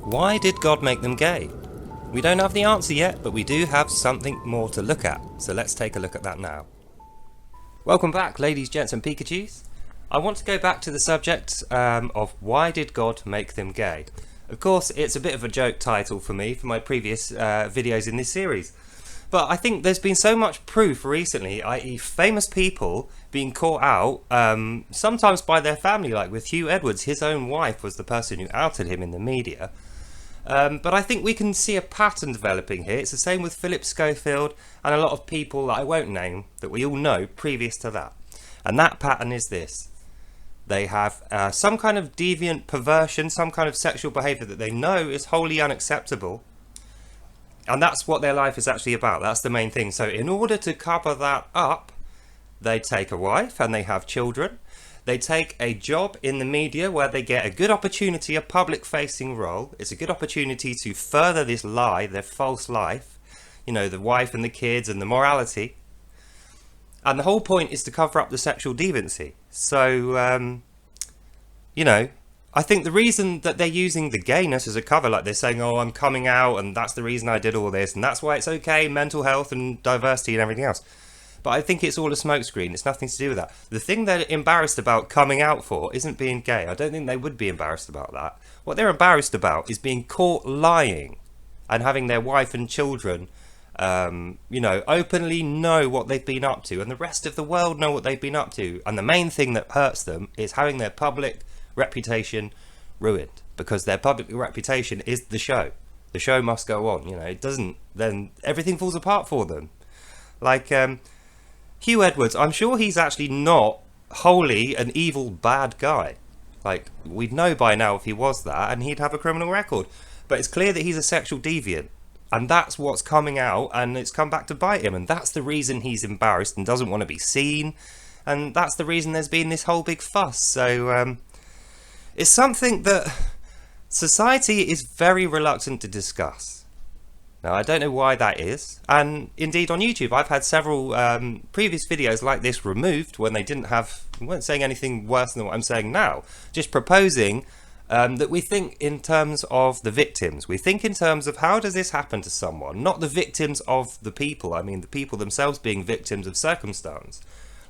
Why did God make them gay? We don't have the answer yet, but we do have something more to look at, so let's take a look at that now. Welcome back, ladies, gents and Pikachus. I want to go back to the subject of why did God make them gay? Of course, it's a bit of a joke title for me for my previous videos in this series. But I think there's been so much proof recently, i.e. famous people being caught out, sometimes by their family, like with Hugh Edwards. His own wife was the person who outed him in the media. But I think we can see a pattern developing here. It's the same with Philip Schofield and a lot of people that I won't name that we all know previous to that. And that pattern is this. They have some kind of deviant perversion, some kind of sexual behaviour that they know is wholly unacceptable. And that's what their life is actually about. That's the main thing. So in order to cover that up, they take a wife and they have children. They take a job in the media where they get a good opportunity, a public-facing role. It's a good opportunity to further this lie, their false life. You know, the wife and the kids and the morality. And the whole point is to cover up the sexual deviancy. So, you know, I think the reason that they're using the gayness as a cover, like they're saying, oh, I'm coming out and that's the reason I did all this and that's why it's okay, mental health and diversity and everything else. But I think it's all a smokescreen. It's nothing to do with that. The thing they're embarrassed about coming out for isn't being gay. I don't think they would be embarrassed about that. What they're embarrassed about is being caught lying and having their wife and children, you know, openly know what they've been up to and the rest of the world know what they've been up to. And the main thing that hurts them is having their public reputation ruined, because their public reputation is the show. The show must go on. You know, it doesn't, then everything falls apart for them. Like, Hugh Edwards, I'm sure he's actually not wholly an evil bad guy. Like, we'd know by now if he was that and he'd have a criminal record. But it's clear that he's a sexual deviant. And that's what's coming out and it's come back to bite him. And that's the reason he's embarrassed and doesn't want to be seen. And that's the reason there's been this whole big fuss. So, it's something that society is very reluctant to discuss. Now, I don't know why that is, and indeed on YouTube I've had several previous videos like this removed when they weren't saying anything worse than what I'm saying now, just proposing that we think in terms of the victims. We think in terms of how does this happen to someone, not the victims of the people, I mean the people themselves being victims of circumstance.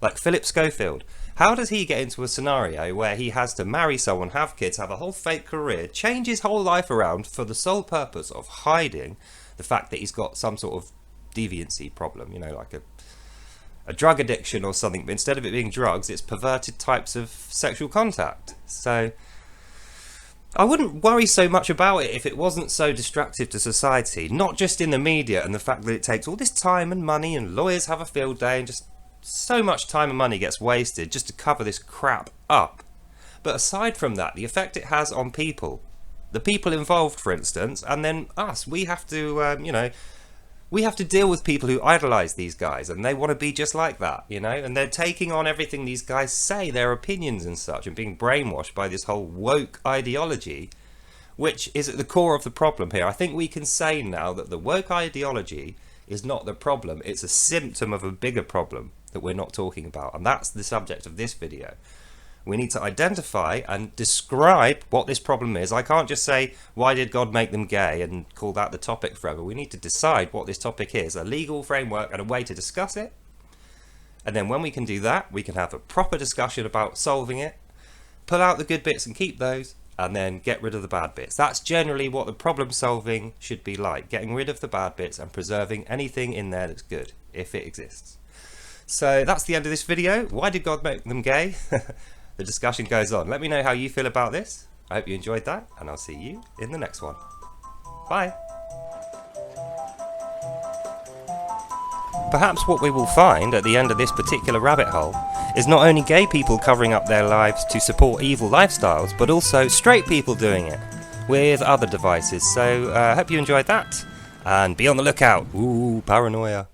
Like Philip Schofield, how does he get into a scenario where he has to marry someone, have kids, have a whole fake career, change his whole life around for the sole purpose of hiding the fact that he's got some sort of deviancy problem, you know, like a drug addiction or something, but instead of it being drugs, it's perverted types of sexual contact. So I wouldn't worry so much about it if it wasn't so destructive to society, not just in the media and the fact that it takes all this time and money and lawyers have a field day and just so much time and money gets wasted just to cover this crap up. But aside from that, the effect it has on people, the people involved, for instance, and then us, we have to, you know, we have to deal with people who idolize these guys and they want to be just like that, you know, and they're taking on everything these guys say, their opinions and such, and being brainwashed by this whole woke ideology, which is at the core of the problem here. I think we can say now that the woke ideology is not the problem, it's a symptom of a bigger problem that we're not talking about, and that's the subject of this video. We need to identify and describe what this problem is. I can't just say, why did God make them gay, and call that the topic forever. We need to decide what this topic is, a legal framework and a way to discuss it. And then when we can do that, we can have a proper discussion about solving it, pull out the good bits and keep those, and then get rid of the bad bits. That's generally what the problem solving should be like, getting rid of the bad bits and preserving anything in there that's good, if it exists. So that's the end of this video. Why did God make them gay? The discussion goes on. Let me know how you feel about this. I hope you enjoyed that, and I'll see you in the next one. Bye. Perhaps what we will find at the end of this particular rabbit hole is not only gay people covering up their lives to support evil lifestyles, but also straight people doing it with other devices. So I hope you enjoyed that, and be on the lookout. Ooh, paranoia.